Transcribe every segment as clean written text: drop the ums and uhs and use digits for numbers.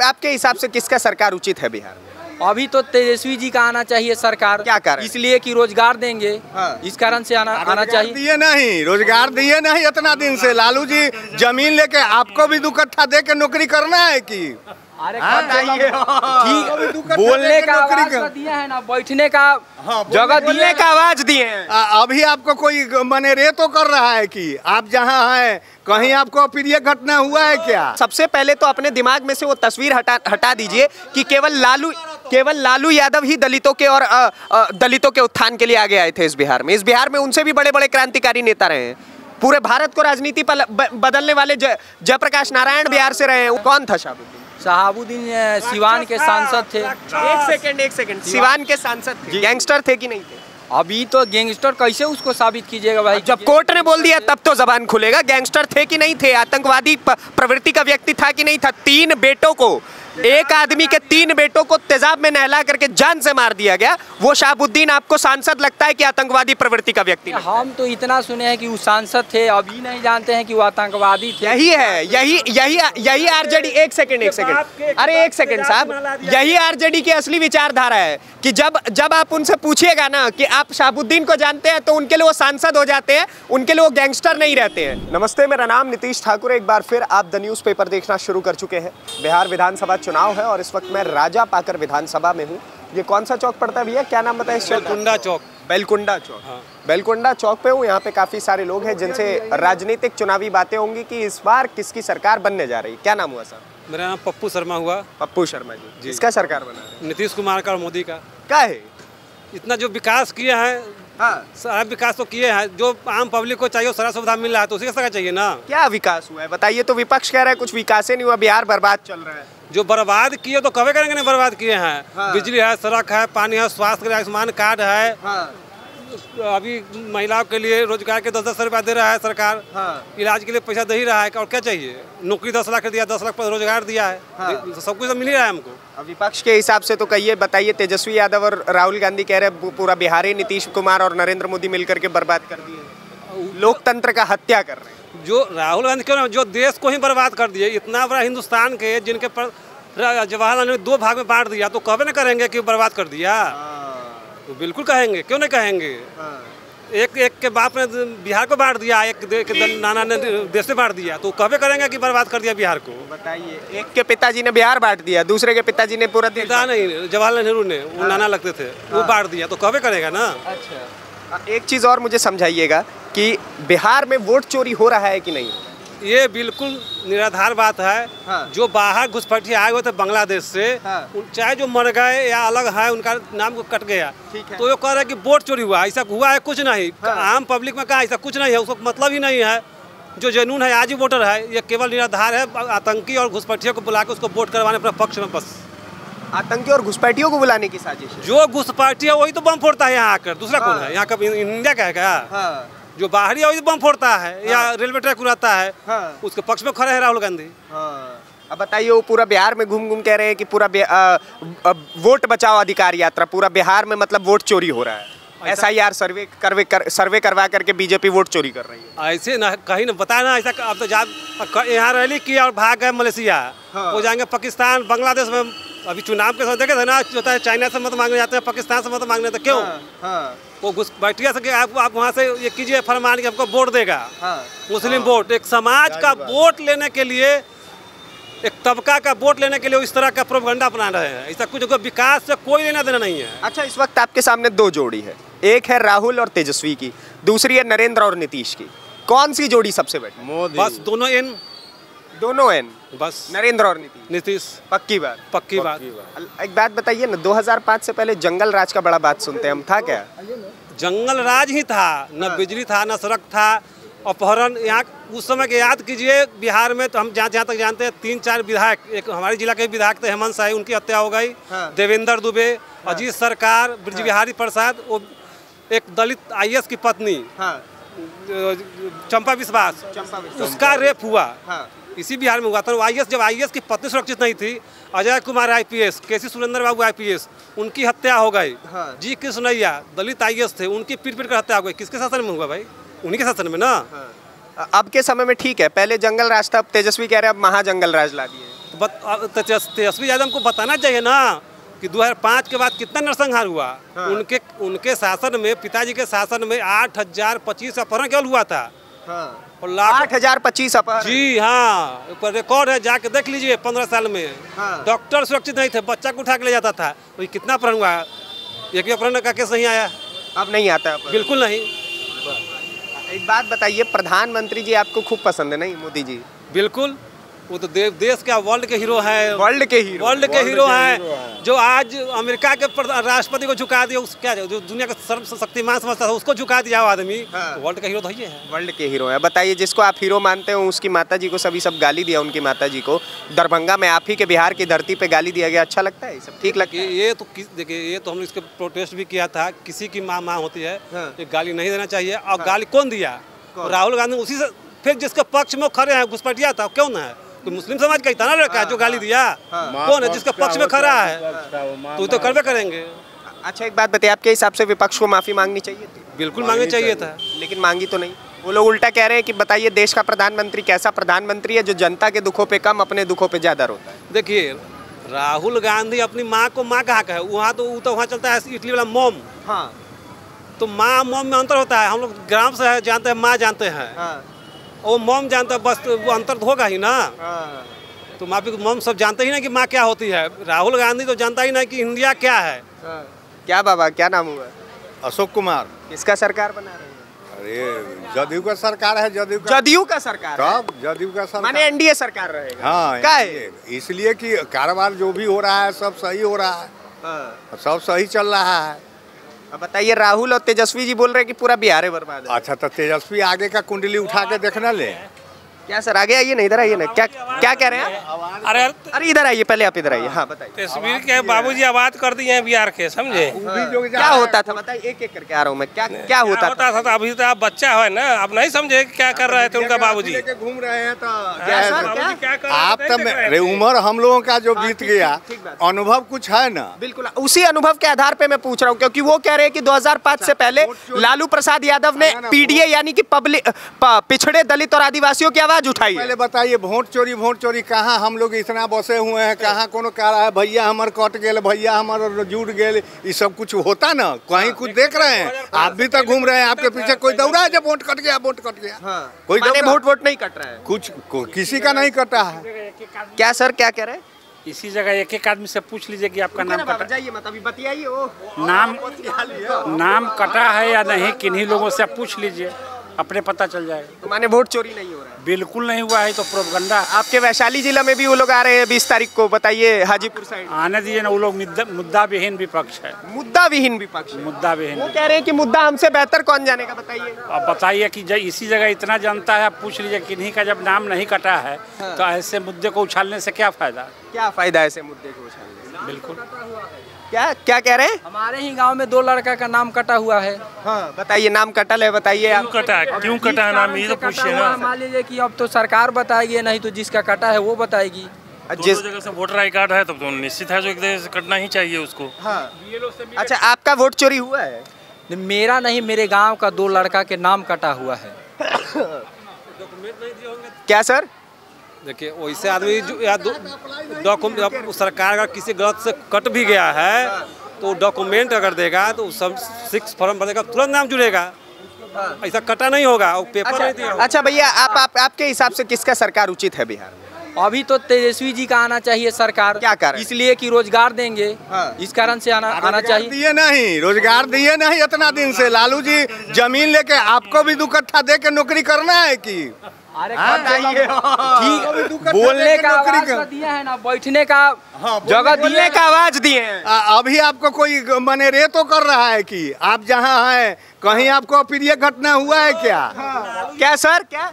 आपके हिसाब से किसका सरकार उचित है बिहार में? अभी तो तेजस्वी जी का आना चाहिए सरकार। क्या कारण? इसलिए कि रोजगार देंगे। हाँ। इस कारण से आना चाहिए। दिए नहीं, रोजगार दिए नहीं इतना दिन से। लालू जी जमीन लेके आपको भी 2 कट्ठा दे के नौकरी करना है कि? अरे ठीक, बोलने का आवाज तो दिया है ना, बैठने का जगह बोलने का आवाज दिए हैं। अभी आपको कोई मनेरे तो कर रहा है कि आप जहाँ हैं कहीं आपको अप्रिय घटना हुआ है क्या? सबसे पहले तो अपने दिमाग में से वो तस्वीर हटा दीजिए कि केवल लालू यादव ही दलितों के और दलितों के उत्थान के लिए आगे आए थे इस बिहार में। इस बिहार में उनसे भी बड़े बड़े क्रांतिकारी नेता रहे हैं। पूरे भारत को राजनीति बदलने वाले जयप्रकाश नारायण बिहार से रहे हैं। कौन था शहाबुद्दीन? सिवान के सांसद थे। एक सेकंड, सिवान के सांसद थे। गैंगस्टर थे कि नहीं थे? अभी तो गैंगस्टर कैसे उसको साबित कीजिएगा भाई? जब कोर्ट ने बोल दिया तब तो जबान खुलेगा। गैंगस्टर थे कि नहीं थे? आतंकवादी प्रवृत्ति का व्यक्ति था कि नहीं था? 3 बेटों को, एक आदमी के 3 बेटों को तेजाब में नहला करके जान से मार दिया गया। वो शहाबुद्दीन आपको सांसद लगता है कि आतंकवादी प्रवृत्ति का व्यक्ति? हम तो इतना सुने हैं कि वो सांसद थे, अभी नहीं जानते हैं कि वो आतंकवादी थे। यही आरजेडी। एक सेकंड, अरे एक सेकंड साहब, यही आरजेडी की असली विचारधारा है कि जब आप उनसे पूछिएगा ना कि आप शहाबुद्दीन को जानते हैं तो उनके लिए वो सांसद हो जाते हैं, उनके लिए वो गैंगस्टर नहीं रहते हैं। नमस्ते, मेरा नाम नीतीश ठाकुर। एक बार फिर आप द न्यूज़ पेपर देखना शुरू कर चुके हैं। बिहार विधानसभा चुनाव है और इस वक्त मैं राजा पाकर विधानसभा में हूँ। ये कौन सा चौक पड़ता है भैया? क्या नाम बताएं? बेलकुंडा चौक। बेलकुंडा चौक। हाँ। बेलकुंडा चौक पे हूँ। यहाँ पे काफी सारे लोग हैं जिनसे राजनीतिक चुनावी बातें होंगी कि इस बार किसकी सरकार बनने जा रही है। क्या नाम हुआ सर? मेरा नाम पप्पू शर्मा हुआ। पप्पू शर्मा जी। किसका सरकार बना रहे? नीतीश कुमार का और मोदी का। क्या है? इतना जो विकास किए हैं, हाँ, सारा विकास तो किए हैं। जो आम पब्लिक को चाहिए सारा सुविधा मिल रहा है, तो उसी का सरकार चाहिए ना। क्या विकास हुआ है बताइए? तो विपक्ष कह रहा है कुछ विकास ही नहीं हुआ, बिहार बर्बाद चल रहा है। जो बर्बाद किए तो कभी करेंगे नहीं, बर्बाद किए हैं। हाँ। बिजली है, सड़क है, पानी है, स्वास्थ्य के लिए आयुष्मान कार्ड है। हाँ। अभी महिलाओं के लिए रोजगार के 10-10 रुपया दे रहा है सरकार। हाँ। इलाज के लिए पैसा दे ही रहा है। और क्या चाहिए? नौकरी 10 लाख दिया, 10 लाख पर रोजगार दिया है। हाँ। सब कुछ तो मिल ही रहा है हमको। विपक्ष के हिसाब से तो कहिए, बताइए। तेजस्वी यादव और राहुल गांधी कह रहे हैं पूरा बिहार ही नीतीश कुमार और नरेंद्र मोदी मिलकर के बर्बाद कर दिए, लोकतंत्र का हत्या कर रहे हैं। जो राहुल गांधी क्यों, जो देश को ही बर्बाद कर दिए, इतना बड़ा हिंदुस्तान के जिनके पर जवाहरलाल ने 2 भाग में बांट दिया, तो कभी न करेंगे कि बर्बाद कर दिया? तो बिल्कुल कहेंगे, क्यों नहीं कहेंगे। एक के बाप ने बिहार को बांट दिया, एक नाना ने देश में बांट दिया, तो कभी करेंगे कि बर्बाद कर दिया बिहार को? बताइए। एक के पिताजी ने बिहार बांट दिया, दूसरे के पिताजी ने पूरा देश। नहीं, जवाहरलाल नेहरू ने, वो नाना लगते थे, वो बांट दिया, तो कभी करेगा ना। अच्छा, एक चीज और मुझे समझाइएगा कि बिहार में वोट चोरी हो रहा है कि नहीं? ये बिल्कुल निराधार बात है। हाँ। जो बाहर घुसपैठी आए हुए थे बांग्लादेश से, हाँ। चाहे जो मर गए या अलग है, उनका नाम को कट गया, तो ये कह रहे हैं कि वोट चोरी हुआ। ऐसा हुआ है कुछ नहीं। हाँ। आम पब्लिक में कहा ऐसा कुछ नहीं है, उसको मतलब ही नहीं है। जो जनून है, आज ही वोटर है, ये केवल निराधार है। आतंकी और घुसपैठियों को बुला के उसको वोट करवाने अपने पक्ष में, बस। आतंकी और घुसपैठियों को बुलाने की साजिश है। जो घुसपैठी है वही तो बम फोड़ता है यहाँ आकर, दूसरा कौन है? यहाँ का इंडिया का है क्या? जो बाहरी है वही बम फोड़ता है। हाँ। या रेलवे ट्रैक उड़ाता है। हाँ। उसके पक्ष में खड़े हैं राहुल गांधी। हाँ। अब बताइए, वो पूरा बिहार में घूम कह रहे हैं कि पूरा वोट बचाओ अधिकार यात्रा, पूरा बिहार में मतलब वोट चोरी हो रहा है। SIR सर्वे करवा करके बीजेपी वोट चोरी कर रही है। ऐसे ना कहीं ना बताया ना। ऐसा अब तो यहाँ रैली किया और भाग गए मलेशिया। हाँ। वो जाएंगे पाकिस्तान, बांग्लादेश में। अभी चुनाव के समय देखे थे ना, जो है चाइना से मत मांगने जाते हैं, पाकिस्तान से मत मांगने, तो क्यों? हाँ। वो घुसपैठिया से आप वहाँ से ये कीजिए फरमान कि हमको वोट देगा। हाँ। मुस्लिम वोट, एक समाज का वोट लेने के लिए, एक तबका का वोट लेने के लिए इस तरह का प्रोपगंडा अपना रहे हैं। ऐसा कुछ विकास से कोई लेना देना नहीं है। अच्छा, इस वक्त आपके सामने 2 जोड़ी है, एक है राहुल और तेजस्वी की, दूसरी है नरेंद्र और नीतीश की। कौन सी जोड़ी सबसे बेटर? मोदी। बस दोनों एन, बस नरेंद्र और नीतीश। पक्की बात। एक बात बताइए ना, 2005 से पहले जंगल राज का बड़ा बात सुनते हैं हम, था क्या? जंगल राज ही था। न बिजली था, न सड़क था, अपहरण। यहाँ उस समय के याद कीजिए, बिहार में तो हम जहाँ तक जानते हैं 3-4 विधायक, एक हमारे जिला के विधायक थे हेमंत शाही, उनकी हत्या हो गई। हाँ। देवेंद्र दुबे, हाँ। अजीत सरकार, ब्रज बिहारी प्रसाद, वो एक दलित IAS की पत्नी, हाँ। चंपा विश्वास, उसका रेप हुआ। हाँ। इसी बिहार में हुआ था। IAS, जब IAS की पत्नी सुरक्षित नहीं थी, अजय कुमार IPS, KC सुरेंद्र बाबू IPS, उनकी हत्या हो गई। हाँ। जी कृष्णैया दलित IAS थे, उनकी पीट कर हत्या हो गई। किसके शासन में हुआ भाई? उन्हीं के शासन में ना। हाँ। अब के समय में ठीक है, पहले जंगल राज था, अब तेजस्वी कह रहे हैं अब महाजंगल राज ला दिए। तेजस्वी यादव को बताना चाहिए ना कि 2005 के बाद कितना नरसंहार हुआ। हाँ। उनके शासन में, पिताजी के शासन में 8025 अपहरण केवल हुआ था। हाँ। और लाख 8025 अपहरण। जी हाँ, ऊपर रिकॉर्ड है, जाके देख लीजिए 15 साल में। हाँ। डॉक्टर सुरक्षित नहीं थे, बच्चा को उठा के ले जाता था। तो कितना अपहरण हुआ? एक भी अपहरण का केस नहीं आया, अब नहीं आता है अपहरण। बिल्कुल नहीं। एक बात बताइए, प्रधानमंत्री जी आपको खूब पसंद है नहीं, मोदी जी? बिल्कुल, वो तो देश का वर्ल्ड के हीरो हैं। वर्ल्ड के हीरो हैं, जो आज अमेरिका के राष्ट्रपति को झुका दिया। उस क्या जो दुनिया का सर्वशक्तिमान समझता था, उसको झुका दिया वो आदमी। हाँ। तो वर्ल्ड का हीरो तो ही है। वर्ल्ड के हीरो है। बताइए, जिसको आप हीरो मानते हो उसकी माताजी को सभी सब गाली दिया, उनकी माताजी को दरभंगा में आप ही के बिहार की धरती पे गाली दिया गया। अच्छा लगता है ये सब? ठीक लगता है? ये तो देखिए, ये तो हमने इसके प्रोटेस्ट भी किया था। किसी की माँ होती है, हाँ। ये गाली नहीं देना चाहिए। और गाली कौन दिया? राहुल गांधी। उसी से फिर जिसके पक्ष में खड़े हैं घुसपैठिया था, क्यों ना है? कोई मुस्लिम समाज का ही था ना लड़का जो गाली दिया। कौन है जिसके पक्ष में खड़ा है? तो करवे करेंगे। अच्छा, एक बात बताइए, आपके हिसाब से विपक्ष को माफी मांगनी चाहिए थी? बिल्कुल मांगनी चाहिए था, लेकिन मांगी तो नहीं। वो लोग उल्टा कह रहे हैं कि बताइए, देश का प्रधानमंत्री कैसा प्रधानमंत्री है जो जनता के दुखों पे कम, अपने दुखों पे ज्यादा रोता है? देखिए, राहुल गांधी अपनी माँ को माँ कहा है। वहाँ तो वहाँ चलता है इटली वाला मोम। हाँ। तो माँ मोम में अंतर होता है। हम लोग ग्राम से जानते हैं, माँ जानते हैं। हाँ। वो मोम जानते हैं, बस वो अंतर तो होगा ही ना। हाँ। तो माँ भी मोम सब जानते ही ना कि माँ क्या होती है। राहुल गांधी तो जानता ही ना कि इंडिया क्या है। हाँ। क्या बाबा, क्या नाम हुआ? अशोक कुमार। किसका सरकार बना रहे हैं? अरे जदयू का सरकार है, जदयू का सरकार है? कब जदयू का सरकार? माने एनडीए सरकार रहेगा? हाँ, क्या है? इसलिए कि कारोबार जो भी हो रहा है सब सही हो रहा है। हाँ। सब सही चल रहा है। अब बताइए, राहुल और तेजस्वी जी बोल रहे हैं कि पूरा बिहार बर्बाद है। अच्छा, तो तेजस्वी आगे का कुंडली उठा के देखना ले। क्या सर, आगे आइए ना, इधर आइए ना। क्या कह रहे हैं आप? अरे इधर आइए, पहले आप इधर आइए। हाँ बताइए। तस्वीर के बाबूजी आबाद कर दिए हैं बिहार के, समझे? क्या होता था बताइए, एक एक करके आ रहा हूँ मैं। क्या होता था? तो अभी तो आप बच्चा है ना, आप नहीं समझे क्या कर रहे थे उनका बाबूजी? घूम रहे हैं तो आप तब उम्र हम लोगों का जो बीत गया, अनुभव कुछ है ना। बिल्कुल, उसी अनुभव के आधार पे मैं पूछ रहा हूँ, क्योंकि वो कह रहे हैं कि 2005 से पहले लालू प्रसाद यादव ने पीडीए यानी कि पिछड़े दलित और आदिवासियों की आवाज उठाई। पहले बताइए, वोट चोरी कहाँ हम लोग इतना बसे हुए हैं? कहाँ कोनो कह रहा है भैया हमार कट गए, भैया हमार जुड़ गए? ये सब कुछ होता ना, कहीं कुछ देख रहे हैं? आप भी तो घूम रहे हैं, आपके पीछे कोई दौड़ा है जब वोट कट गया, वोट कट गया? हाँ। कोई वोट नहीं कट रहा है, कुछ किसी का नहीं कटा है। क्या सर, क्या कह रहे हैं? इसी जगह एक एक आदमी से पूछ लीजिए कि आपका नाम कटा, जाइए मत अभी बतियाइए। नाम कटा है या नहीं, किन्हीं लोगों से पूछ लीजिए, अपने पता चल जाएगा। तो माने वोट चोरी नहीं हो रहा है? बिल्कुल नहीं हुआ है, तो प्रोपगंडा। आपके वैशाली जिला में भी वो लोग आ रहे हैं 20 तारीख को, बताइए हाजीपुर साइड। आने दीजिए ना, वो लोग मुद्दा विहीन विपक्ष है। मुद्दा विहीन विपक्ष? मुद्दा विहीन। वो कह रहे हैं कि मुद्दा हमसे बेहतर कौन जानेगा, बताइए। अब बताइए कि इसी जगह इतना जनता है, आप पूछ लीजिए किन्हीं का जब नाम नहीं कटा है। हाँ। तो ऐसे मुद्दे को उछालने से क्या फायदा? क्या फायदा ऐसे मुद्दे को उछालने से? बिल्कुल। क्या कह रहे हैं? हमारे ही गांव में 2 लड़का का नाम कटा हुआ है। हाँ बताइए, नाम कटल है, बताइए आप। क्यों कटा है नाम, ये तो पूछिए ना। मान लीजिए कि अब तो सरकार बताएगी, नहीं तो जिसका कटा है वो बताएगी। जिस जगह से वोटर आई कार्ड है तब तो निश्चित है जो एक जगह से कटना ही चाहिए उसको। हाँ। अच्छा, आपका वोट चोरी हुआ है? मेरा नहीं, मेरे गाँव का 2 लड़का के नाम कटा हुआ है। क्या सर? देखिए, वैसे आदमी डॉक्यूमेंट सरकार अगर किसी गलत से कट भी गया है तो डॉक्यूमेंट अगर देगा तो सब 6 फॉर्म भरेगा, तुरंत नाम जुड़ेगा। ऐसा कटा नहीं होगा, वो पेपर नहीं दिया। अच्छा भैया, आपके हिसाब से किसका सरकार उचित है बिहार में? अभी तो तेजस्वी जी का आना चाहिए सरकार। क्या कारण? इसलिए कि रोजगार देंगे। हाँ। इस कारण से आना चाहिए। दिए नहीं, रोजगार दिए नहीं इतना दिन से। लालू जी जमीन लेके आपको भी 2 कट्ठा दे के नौकरी करना है कि? अरे ठीक, बोलने का आवाज दिए है ना, बैठने का जगह दिए का आवाज दिए हैं। अभी आपको कोई मने रे तो कर रहा है कि आप जहाँ हैं कहीं आपको अप्रिय घटना हुआ है क्या? क्या सर, क्या?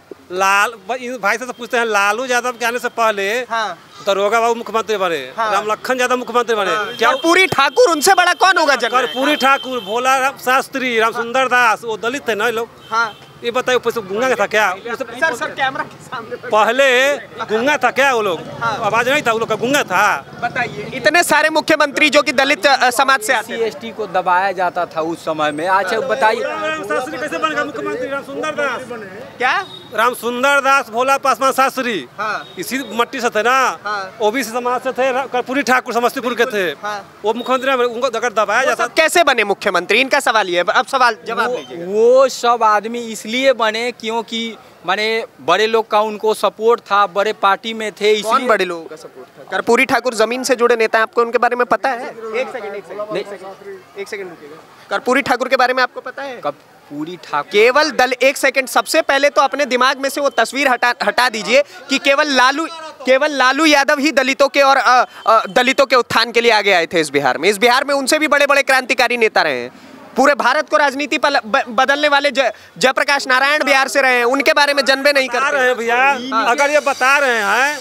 भाई से पूछते हैं, लालू यादव के आने से पहले दरोगा बाबू मुख्यमंत्री बने, राम लखन यादव मुख्यमंत्री बने। क्या पूरी ठाकुर उनसे बड़ा कौन होगा? पूरी ठाकुर, भोला शास्त्री, राम सुंदर दास, वो दलित थे ना लोग। हाँ। ये बताइए, गुंगा था क्या? सर कैमरा के सामने पहले गुंगा था क्या वो लोग? आवाज नहीं था वो लोग का, गुंगा था। बताइए, इतने सारे मुख्यमंत्री जो कि दलित समाज से आते हैं। ST को दबाया जाता था उस समय में। अच्छा बताइए, कैसे बनेगा मुख्यमंत्री? राम सुंदर दास क्या? राम सुंदर दास भोला पासवान शास्त्री हाँ। इसी मट्टी से थे ना, हाँ। ओबीसी समाज से थे, कर्पूरी ठाकुर समस्तीपुर के थे, हाँ। वो मुख्यमंत्री उनको अगर दबाया जाता। कैसे बने मुख्यमंत्री, इनका सवाल ये है, अब सवाल जवाब दीजिए। वो सब आदमी इसलिए बने क्योंकि माने बड़े लोग का उनको सपोर्ट था, बड़े पार्टी में थे, कौन इसलिए बड़े लोगों का सपोर्ट था? कर्पूरी ठाकुर जमीन से जुड़े नेता हैं, आपको उनके बारे में पता है? एक सेकंड रुकिएगा। कर्पूरी ठाकुर के बारे में आपको पता है? कर्पूरी ठाकुर केवल दल, एक सेकंड, सबसे पहले तो अपने दिमाग में से वो तस्वीर हटा दीजिए कि केवल लालू यादव ही दलितों के और दलितों के उत्थान के लिए आगे आए थे इस बिहार में। इस बिहार में उनसे भी बड़े बड़े क्रांतिकारी नेता रहे हैं। पूरे भारत को राजनीति पर बदलने वाले जयप्रकाश नारायण बिहार से रहे हैं, उनके बारे में जनबे नहीं कर रहे हैं भैया। अगर ये बता रहे हैं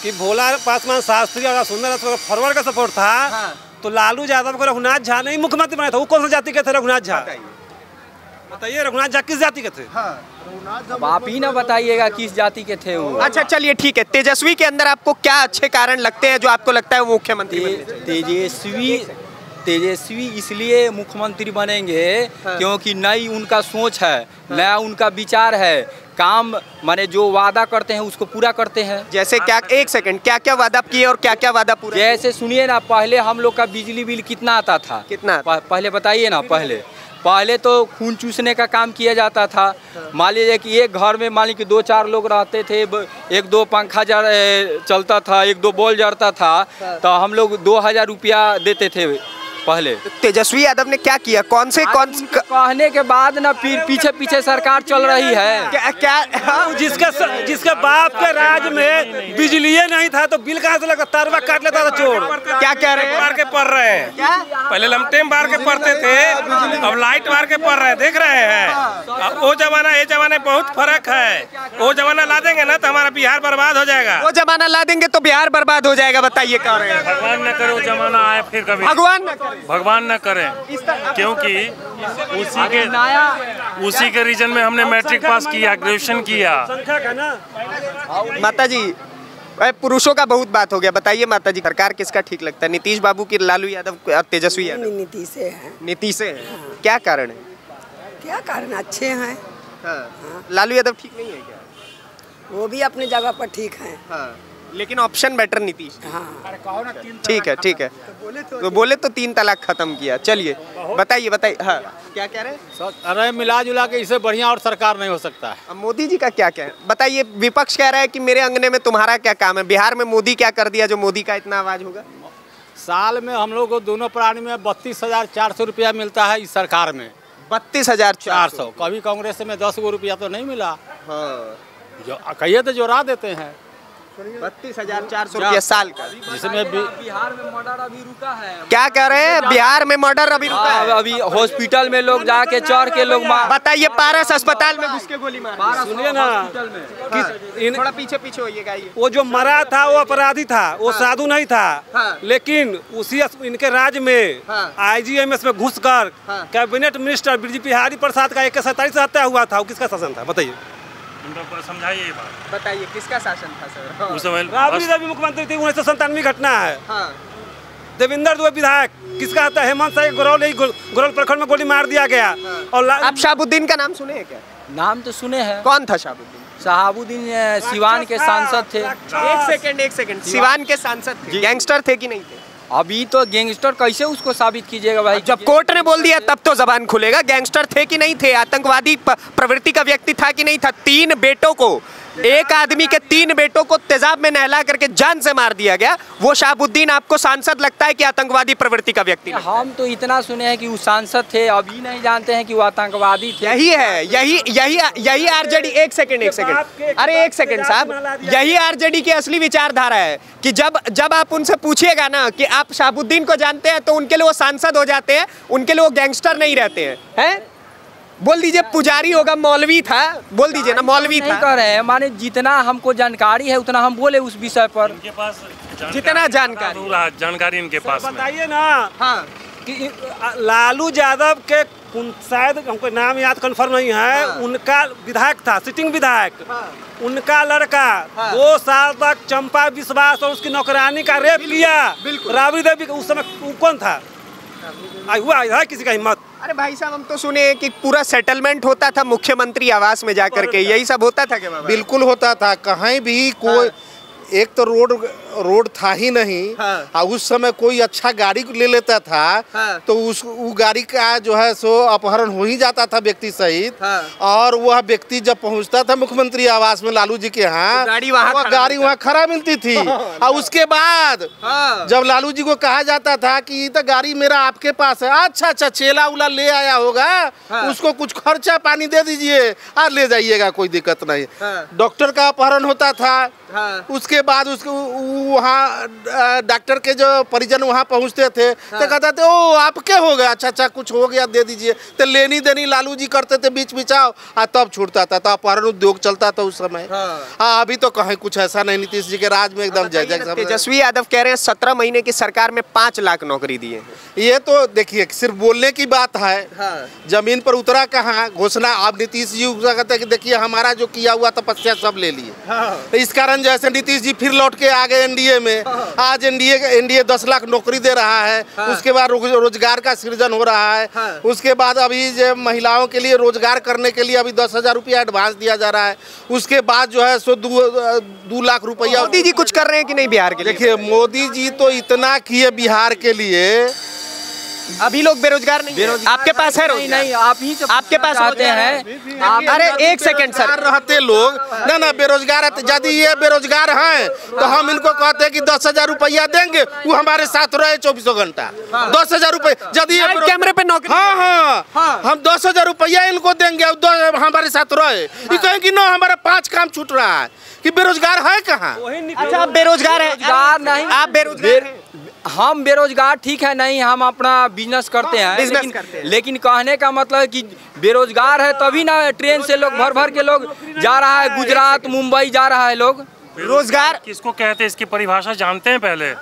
कि भोला पासवान शास्त्री और सुंदर फॉरवर्ड का सपोर्ट था, तो लालू यादव को रघुनाथ झा नहीं मुख्यमंत्री बनाया था। वो कौन सा जाति के थे रघुनाथ झा? बताइए, रघुनाथ झा किस जाति के थे? अब आप ही ना बताइएगा किस जाति के थे वो। अच्छा चलिए ठीक है, तेजस्वी के अंदर आपको क्या अच्छे कारण लगते हैं जो आपको लगता है वो मुख्यमंत्री तेजस्वी इसलिए मुख्यमंत्री बनेंगे क्योंकि नई उनका सोच है, नया उनका विचार है, काम माने जो वादा करते हैं उसको पूरा करते हैं। जैसे क्या, एक सेकंड, क्या क्या वादा किए और क्या क्या वादा पूरा? जैसे सुनिए ना, पहले हम लोग का बिजली बिल कितना आता था? कितना? पहले बताइए ना। पहले तो खून चूसने का काम किया जाता था। मान लीजिए कि एक घर में मान लीजिए 2-4 लोग रहते थे, 1-2 पंखा चलता था, 1-2 बॉल जलता था, तो हम लोग 2000 रुपया देते थे पहले। तेजस्वी यादव ने क्या किया? कौन से कहने के बाद ना फिर पीछे सरकार चल रही है। क्या जिसके बाप के राज में बिजली नहीं था तो बिल कहाँ से लगा? तारवा काट लेता था चोर। क्या कह रहे हैं? मार के पढ़ रहे हैं। क्या? पहले लमटेम मार के पढ़ते थे, अब लाइट मार के पढ़ रहे हैं। देख रहे हैं वो जमाना ये जमाना बहुत फर्क है। वो जमाना ला देंगे ना तो हमारा बिहार बर्बाद हो जाएगा। वो जमाना ला देंगे तो बिहार बर्बाद हो जाएगा, बताइए कह रहे हैं। भगवान न करे वो जमाना आए फिर कभी, भगवान न करें, क्योंकि उसी के रीजन में हमने मैट्रिक पास किया, ग्रेजुएशन किया। माता जी, पुरुषों का बहुत बात हो गया, बताइए माता जी, सरकार किसका ठीक लगता है? नीतीश बाबू की, लालू यादव और तेजस्वी यादव? नीतीश से है। नीतीश से है। क्या कारण है? क्या कारण? अच्छे हैं। लालू यादव ठीक नहीं है क्या? वो भी अपने जगह पर ठीक है, लेकिन ऑप्शन बेटर नीतीश। ठीक है तो बोले तो 3 तलाक खत्म किया। चलिए बताइए। हाँ, क्या कह रहे हैं? अरे मिला जुला के इससे बढ़िया और सरकार नहीं हो सकता है। अब मोदी जी का क्या है बताइए? विपक्ष कह रहा है कि मेरे अंगने में तुम्हारा क्या काम है? बिहार में मोदी क्या कर दिया जो मोदी का इतना आवाज होगा? साल में हम लोग को दोनों प्राणी में 32,400 रुपया मिलता है इस सरकार में। 32,400। कभी कांग्रेस में 10 गो रुपया तो नहीं मिला। जो कहिए तो जोड़ा देते हैं। 32,400 रुपया साल का, जिसमें बिहार में मर्डर अभी रुका है। क्या कह रहे हैं? बिहार में मर्डर अभी रुका है। अभी हॉस्पिटल में लोग जाके चढ़ के लोग बताइए, पारस अस्पताल में घुस के गोली मार। सुनिए ना, थोड़ा पीछे होइएगा। वो जो मरा था वो अपराधी था, वो साधु नहीं था। लेकिन उसी इनके राज्य में IGMS में घुसकर कैबिनेट मिनिस्टर ब्रज बिहारी प्रसाद का 147 से हत्या हुआ था। वो किसका शासन था बताइए? समझाइए ये बात, बताइए किसका शासन था सर? उस समय राबड़ी देवी मुख्यमंत्री थी। 1997 घटना है। देवेंद्र दुबे विधायक, किसका आता है? हेमंत साह गोरौल प्रखंड में गोली मार दिया गया। और आप शहाबुद्दीन का नाम सुने हैं क्या? नाम तो सुने हैं। कौन था शहाबुद्दीन? शहाबुद्दीन सिवान के सांसद थे। एक सेकंड, सिवान के सांसद थे? गैंगस्टर थे कि नहीं थे? अभी तो गैंगस्टर कैसे उसको साबित कीजिएगा भाई? जब कोर्ट ने बोल दिया तब तो जबान खुलेगा। गैंगस्टर थे कि नहीं थे? आतंकवादी प्रवृत्ति का व्यक्ति था कि नहीं था? 3 बेटों को, एक आदमी के 3 बेटों को तेजाब में नहला करके जान से मार दिया गया। वो शहाबुद्दीन आपको सांसद लगता है कि आतंकवादी प्रवृत्ति का व्यक्ति? हम तो इतना सुने हैं कि वो सांसद थे, अभी नहीं जानते हैं कि वो आतंकवादी थे। यही है, यही आरजेडी। एक सेकंड, अरे एक सेकंड साहब, यही आरजेडी की असली विचारधारा है कि जब आप उनसे पूछिएगा ना कि आप शहाबुद्दीन को जानते हैं तो उनके लिए वो सांसद हो जाते हैं, उनके लिए वो गैंगस्टर नहीं रहते हैं। बोल दीजिए पुजारी होगा, मौलवी था, बोल दीजिए ना मौलवी था। कर रहे हैं, माने जितना हमको जानकारी है उतना हम बोले उस विषय पर। इनके पास जितना जानकारी इनके पास बताइए ना। कि लालू यादव के शायद हमको नाम याद कंफर्म नहीं है। उनका विधायक था, सिटिंग विधायक। उनका लड़का 2 साल तक चंपा विश्वास और उसकी नौकरानी का रेप किया। राबड़ी देवी उस समय कौन था? हुआ है किसी का हिम्मत? अरे भाई साहब, हम तो सुने कि पूरा सेटलमेंट होता था मुख्यमंत्री आवास में जाकर के, यही सब होता था क्या बाबा? बिल्कुल होता था, कहीं भी कोई एक तो रोड था ही नहीं। हाँ। उस समय कोई अच्छा गाड़ी ले लेता था। हाँ। तो वो गाड़ी का जो है सो अपहरण हो ही जाता था व्यक्ति सहित। हाँ। और वह व्यक्ति जब पहुंचता था मुख्यमंत्री आवास में लालू जी के यहाँ, तो गाड़ी वहाँ खड़ा मिलती थी। और उसके बाद जब लालू जी को कहा जाता था कि ये तो गाड़ी मेरा आपके पास है, अच्छा चेला उला ले आया होगा, उसको कुछ खर्चा पानी दे दीजिए और ले जाइएगा, कोई दिक्कत नहीं। डॉक्टर का अपहरण होता था। उसके बाद उसको वहाँ डॉक्टर के जो परिजन वहाँ पहुँचते थे तो कहते थे ओ आपके हो गया, अच्छा कुछ हो गया दे दीजिए। तो लेनी देनी लालू जी करते थे बीच बिचाव, तब छूटता था। तो अपहरण उद्योग चलता था उस समय। अभी तो कहीं कुछ ऐसा नहीं, नीतीश जी के राज में एकदम जय जय। तेजस्वी यादव कह रहे हैं 17 महीने की सरकार में 5 लाख नौकरी दिए। ये तो देखिए सिर्फ बोलने की बात है। जमीन पर उतरा कहाँ घोषणा। अब नीतीश जी कहते हैं कि देखिए हमारा जो किया हुआ तपस्या सब ले लिए। तो इस कारण जैसे नीतीश जी फिर लौट के आ गए एनडीए में। आज एनडीए 10 लाख नौकरी दे रहा है। उसके बाद रोजगार का सृजन हो रहा है। उसके बाद अभी जो महिलाओं के लिए रोजगार करने के लिए अभी 10,000 रुपया एडवांस दिया जा रहा है। उसके बाद जो है सो 2 लाख रुपया। मोदी जी कुछ कर रहे हैं कि नहीं बिहार के लिए? देखिए मोदी जी तो इतना किए बिहार के लिए। अभी लोग बेरोजगार नहीं है। आपके पास है रोजगार? नहीं, आप ही आपके पास आते हैं। अरे एक सेकंड सर, रहते लोग ना बेरोजगार है। यदि ये बेरोजगार हैं तो हम इनको कहते हैं कि 10,000 रुपया देंगे, वो हमारे साथ रहे 24 घंटा। 10,000 रुपये यदि कैमरे पे नौकरी। हाँ, हम 10,000 रुपया इनको देंगे, हमारे साथ रहे। ये कहें कि नो हमारा 5 काम छूट रहा है कि बेरोजगार है कहाँ। अच्छा आप बेरोजगार है? नहीं, आप बेरोजगार हैं? हम बेरोजगार ठीक है नहीं, हम अपना बिजनेस करते हैं। लेकिन कहने का मतलब है कि बेरोजगार है तभी ना ट्रेन से लोग भर के लोग जा रहा है, गुजरात मुंबई जा रहा है लोग। रोजगार किसको कहते हैं, इसकी परिभाषा जानते हैं पहले?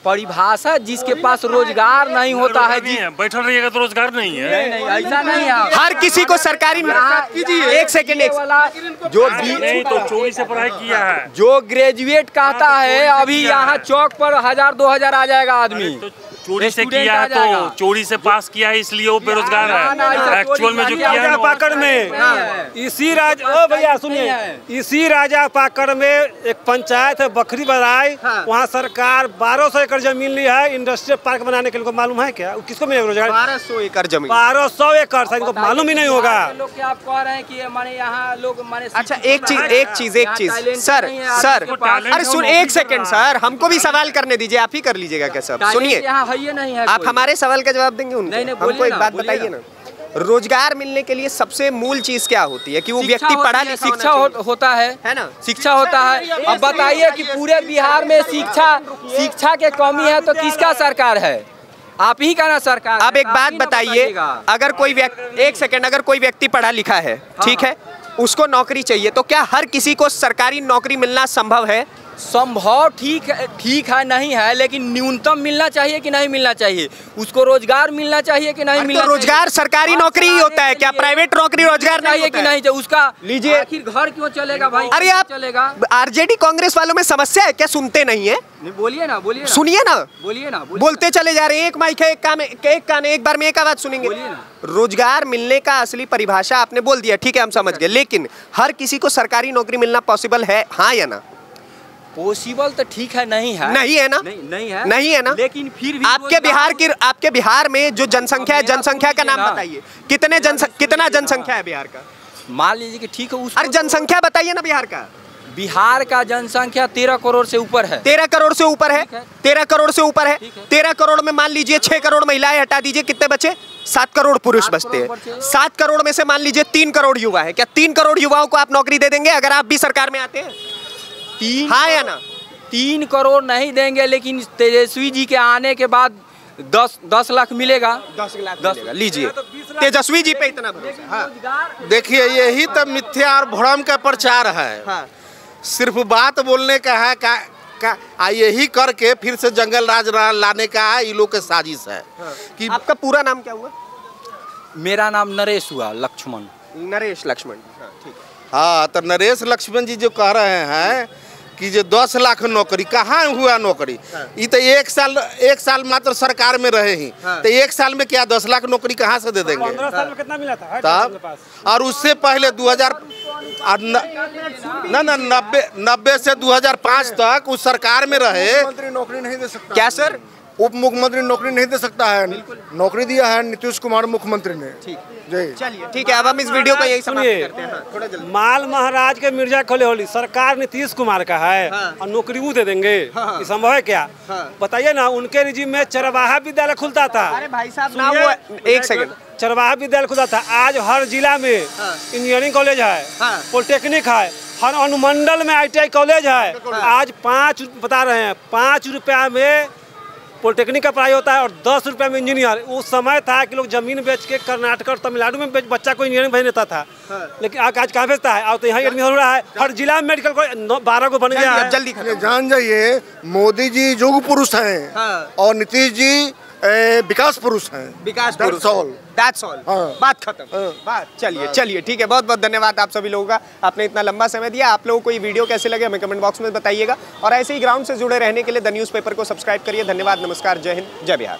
परिभाषा जिसके पास रोजगार नहीं होता है जी, बैठल रहिएगा तो रोजगार नहीं है। नहीं ऐसा नहीं है। हर किसी को सरकारी एक सेकंड जो नहीं तो चोरी से पढ़ाई किया है, जो ग्रेजुएट कहता है अभी यहाँ चौक पर 1,000-2,000 आ जाएगा आदमी। चोरी से किया है तो चोरी से पास किया है इसलिए वो बेरोजगार है। एक्चुअल में जो किया है पाकड़ में इसी भैया सुनिए, इसी राजा पाकड़ में एक पंचायत है बकरी बराई। वहाँ सरकार 1200 एकड़ जमीन ली है इंडस्ट्रियल पार्क बनाने के लिए। मालूम है क्या किसको मिलेगा रोजगार? 1200 एकड़ जमीन। 1200 एकड़ इनको मालूम ही नहीं होगा। लोग आप कह रहे हैं कि माने यहाँ लोग माने। अच्छा एक चीज सर अरे सुन एक सेकंड सर, हमको भी सवाल करने दीजिए, आप ही कर लीजिएगा क्या सब? सुनिए ये नहीं है, आप हमारे सवाल का जवाब देंगे उनको? नहीं, हमको एक बात बताइए ना, रोजगार मिलने के लिए सबसे मूल चीज क्या होती है? कि वो व्यक्ति पढ़ा लिखा शिक्षा होता है ना? शिक्षा होता है। अब बताइए कि पूरे बिहार में शिक्षा के कमी है तो किसका सरकार है? आप ही का ना सरकार। अब एक बात बताइए, अगर कोई व्यक्ति एक सेकंड अगर कोई व्यक्ति पढ़ा लिखा है, ठीक है, उसको नौकरी चाहिए, तो क्या हर किसी को सरकारी नौकरी मिलना संभव है? संभव ठीक है नहीं है, लेकिन न्यूनतम मिलना चाहिए कि नहीं मिलना चाहिए? उसको रोजगार मिलना चाहिए कि नहीं मिलना? तो रोजगार सरकारी नौकरी ही होता है क्या? प्राइवेट नौकरी रोजगार नहीं चाहिए कि नहीं? उसका लीजिए, आखिर घर क्यों चलेगा भाई? अरे आप चलेगा। आरजेडी कांग्रेस वालों में समस्या है क्या? सुनते नहीं है? बोलिए ना, सुनिए ना, बोलिए ना। बोलते चले जा रहे हैं। एक माइक है, एक कान, एक बार में एक आवाज सुनेंगे। रोजगार मिलने का असली परिभाषा आपने बोल दिया, ठीक है, हम समझ गए। लेकिन हर किसी को सरकारी नौकरी मिलना पॉसिबल है, हाँ या ना? पॉसिबल तो ठीक है नहीं है। नहीं है ना? नहीं है ना? लेकिन फिर भी आपके बिहार में जो जनसंख्या है, जनसंख्या का नाम बताइए। कितना जनसंख्या है बिहार का? मान लीजिए कि ठीक है, अरे जनसंख्या बताइए ना बिहार का। बिहार का जनसंख्या 13 करोड़ से ऊपर है। 13 करोड़ से ऊपर है। 13 करोड़ से ऊपर है। 13 करोड़ में मान लीजिए 6 करोड़ महिलाएं हटा दीजिए, कितने बचे? 7 करोड़ पुरुष बचते हैं। 7 करोड़ में से मान लीजिए 3 करोड़ युवा है। क्या 3 करोड़ युवाओं को आप नौकरी दे देंगे अगर आप भी सरकार में आते हैं? हाँ या ना? 3 करोड़ नहीं देंगे, लेकिन तेजस्वी जी के आने के बाद 10 लाख मिलेगा। 10 लाख लीजिए, तेजस्वी जी पे इतना भरोसा। हाँ। देखिए यही तो मिथ्या और भ्रम का प्रचार है। हाँ। सिर्फ बात बोलने का है यही करके फिर से जंगल राज लाने का ये लोग के साजिश है। हाँ। कि आपका पूरा नाम क्या हुआ? मेरा नाम नरेश हुआ, लक्ष्मण। नरेश लक्ष्मण। हाँ, ठीक। हाँ, तो नरेश लक्ष्मण जी जो कह रहे हैं कि जो 10 लाख नौकरी कहाँ हुआ नौकरी। ये तो एक साल मात्र सरकार में रहे ही, तो एक साल में क्या 10 लाख नौकरी कहाँ से दे देंगे। 15 साल में कितना मिला था तब और उससे पहले 90 से 2005 तक उस सरकार में रहे। मुख्यमंत्री नौकरी नहीं दे सकता। क्या सर? उप मुख्यमंत्री नौकरी नहीं दे सकता है। नौकरी दिया है नीतीश कुमार मुख्यमंत्री ने। ठीक, जी चलिए ठीक है, अब हम इस वीडियो को यही समाप्त करते हैं। थोड़ा जल्दी। माल महाराज के मिर्जा खोले होली सरकार नीतीश कुमार का है और नौकरी वो दे देंगे, ये संभव है क्या? बताइए ना। उनके रिजिम में चरवाहा विद्यालय खुलता था। अरे भाई साहब ना, वो एक सेकंड, चरवाहा विद्यालय खुलता था। आज हर जिला में इंजीनियरिंग कॉलेज है, पॉलिटेक्निक है, हर अनुमंडल में ITI कॉलेज है। आज 5 रुपया में पॉलिटेक्निक का पढ़ाई होता है और 10 रुपये में इंजीनियर। उस समय था कि लोग जमीन बेच के कर्नाटक और तमिलनाडु में बच्चा को इंजीनियरिंग भेज देता था। लेकिन आज कहाँ भेजता है? अब तो यहाँ एडमिशन हो रहा है, हर जिला में मेडिकल कॉलेज 12 को बन गया है। जल्दी जान जाइए, मोदी जी युग पुरुष हैं और नीतीश जी विकास पुरुष हैं। विकास पुरुष, दैट्स ऑल, बात खत्म। बात चलिए ठीक है, बहुत बहुत धन्यवाद आप सभी लोगों का, आपने इतना लंबा समय दिया। आप लोगों को ये वीडियो कैसे लगे हमें कमेंट बॉक्स में बताइएगा और ऐसे ही ग्राउंड से जुड़े रहने के लिए द न्यूज़पेपर को सब्सक्राइब करिए। धन्यवाद, नमस्कार, जय हिंद, जय बिहार।